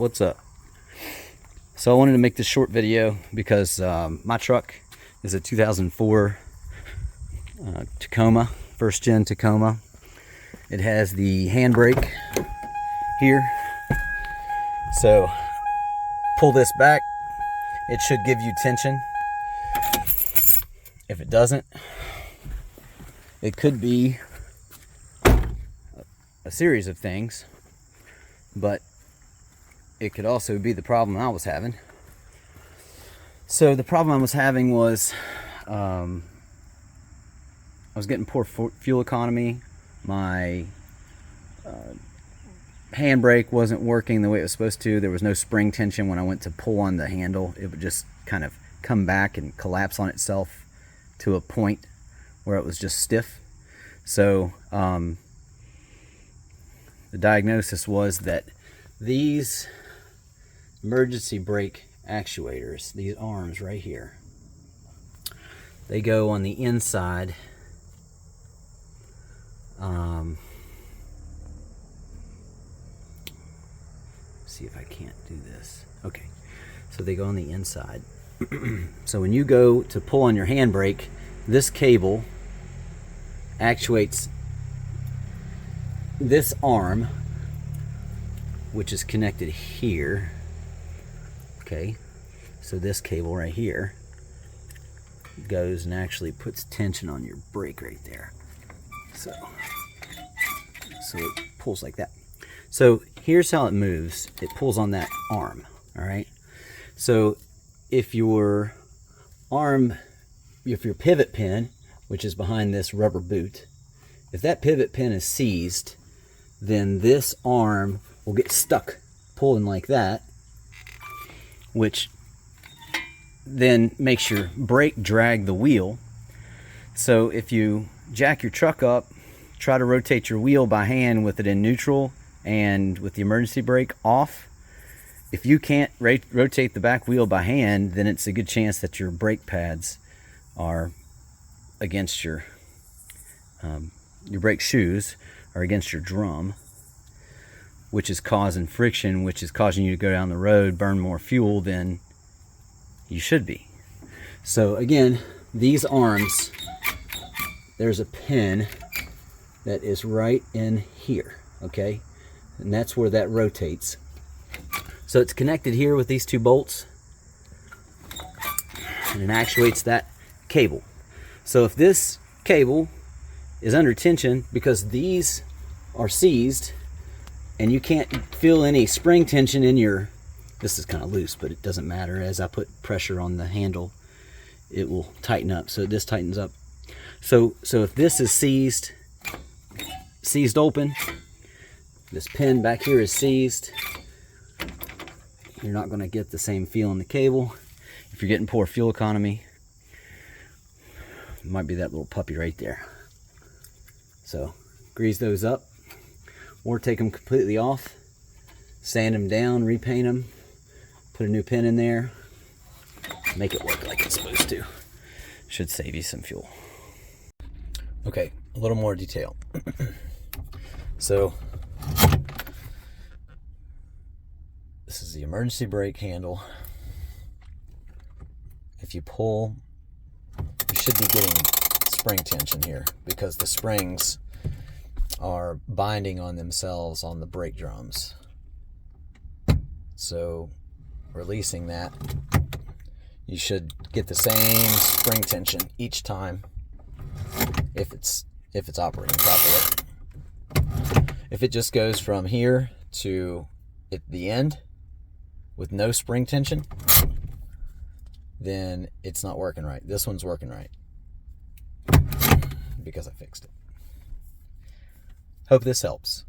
What's up? So I wanted to make this short video because my truck is a 2004 Tacoma, first gen Tacoma. It has the handbrake here, so pull this back, it should give you tension. If it doesn't, it could be a series of things, but it could also be the problem I was having. So the problem I was having was I was getting poor fuel economy. My handbrake wasn't working the way it was supposed to. There was no spring tension when I went to pull on the handle. It would just kind of come back and collapse on itself to a point where it was just stiff. So the diagnosis was that these emergency brake actuators, these arms right here, they go on the inside. See if I can't do this. Okay, so they go on the inside. So when you go to pull on your handbrake, this cable actuates this arm, which is connected here. Okay, so this cable right here goes and actually puts tension on your brake right there. So it pulls like that. So here's how it moves. It pulls on that arm, all right? So if your pivot pin, which is behind this rubber boot, if that pivot pin is seized, then this arm will get stuck pulling like that, which then makes your brake drag the wheel. So if you jack your truck up, try to rotate your wheel by hand with it in neutral and with the emergency brake off, if you can't rotate the back wheel by hand, then it's a good chance that your brake pads are against your brake shoes are against your drum, which is causing friction, which is causing you to go down the road, burn more fuel than you should be. So again, these arms, there's a pin that is right in here, okay? And that's where that rotates. So it's connected here with these two bolts, and it actuates that cable. So if this cable is under tension because these are seized and you can't feel any spring tension in your, this is kind of loose, but it doesn't matter. As I put pressure on the handle, it will tighten up. So this tightens up. So if this is seized open, this pin back here is seized, you're not going to get the same feel in the cable. If you're getting poor fuel economy, it might be that little puppy right there. So grease those up, or take them completely off, sand them down, repaint them, put a new pin in there, make it work like it's supposed to. Should save you some fuel. Okay, a little more detail. So this is the emergency brake handle. If you pull, you should be getting spring tension here because the springs are binding on themselves on the brake drums. So releasing that, you should get the same spring tension each time if it's operating properly. If it just goes from here to at the end with no spring tension, then it's not working right. This one's working right because I fixed it. Hope this helps.